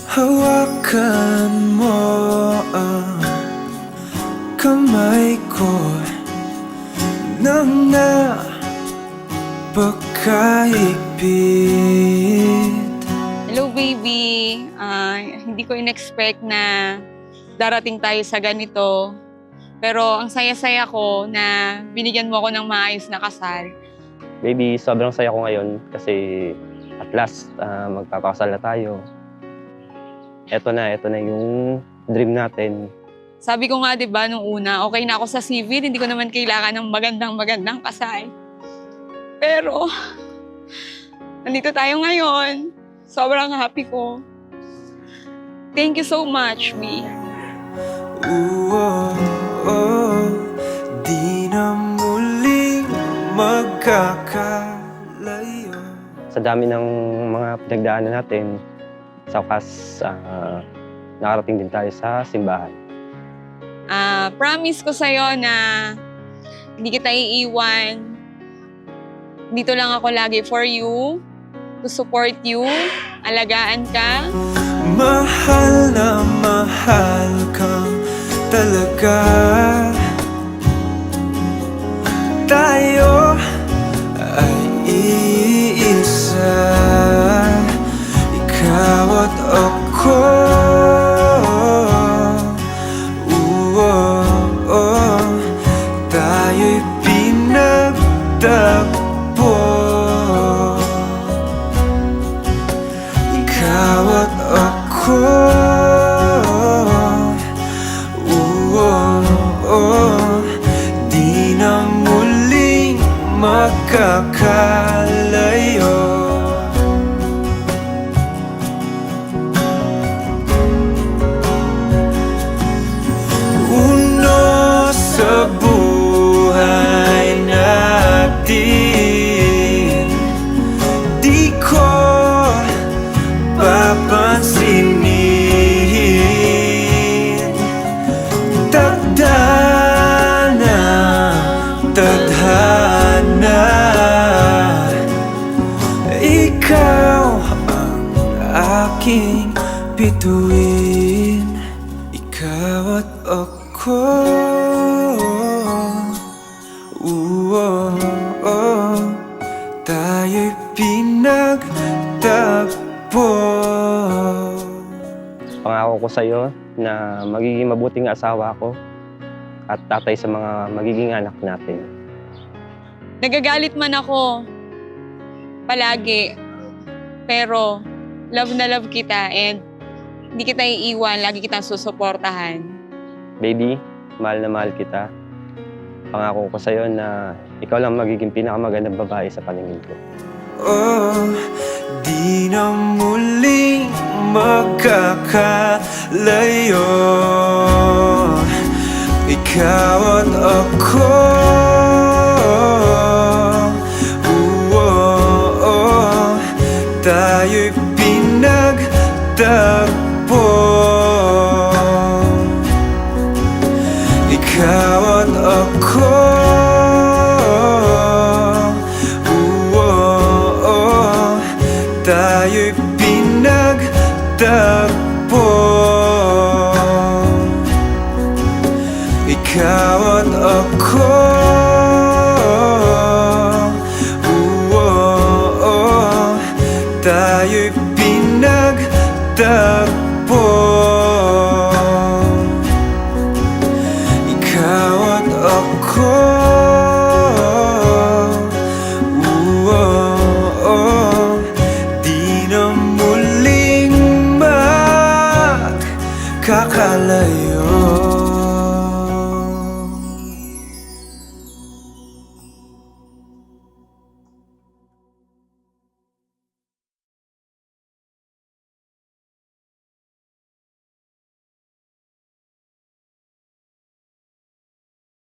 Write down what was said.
Hawakan mo ang kamay ko nang napakahigpit. Hello baby, hindi ko in-expect na darating tayo sa ganito. Pero ang saya-saya ko na binigyan mo ako ng maayos na kasal. Baby, sobrang saya ko ngayon kasi at last magpapakasal na tayo. Ito na yung dream natin. Sabi ko nga 'di ba nung una, okay na ako sa civil, hindi ko naman kailangan ng magandang kasal. Pero nandito tayo ngayon. Sobrang happy ko. Thank you so much, Mi. Di na muling magkakalayo. Sa dami ng mga pinagdaanan natin, sa wakas nakarating din tayo sa simbahan. Promise ko sa'yo na hindi kita iiwan. Dito lang ako lagi for you, to support you, alagaan ka. Mahal na mahal kang talaga. Tayo ay iisa, ikaw at ako. Tayo'y pinagtagpo, ikaw at ako. Di na muling magkakalayo. Uno sa buhay natin, di ko papansinin. Tadhana, ikaw ang aking bituin, ikaw at ako. Tayo'y pinagtagpo. Pangako ko sa'yo na magiging mabuting asawa ko at tatay sa mga magiging anak natin. Nagagalit man ako palagi, pero love na love kita and hindi kita iiwan, lagi kitang susuportahan. Baby, mahal na mahal kita. Pangako ko sa'yo na ikaw lang magiging pinakamagandang babae sa paningin ko. Di na muling magkakalayo, ikaw at ako. Tayo'y pinagtagpo, ikaw at ako. Tayo'y pinagtagpo, ikaw at ako. Tayo'y pinagtagpo, ikaw at ako.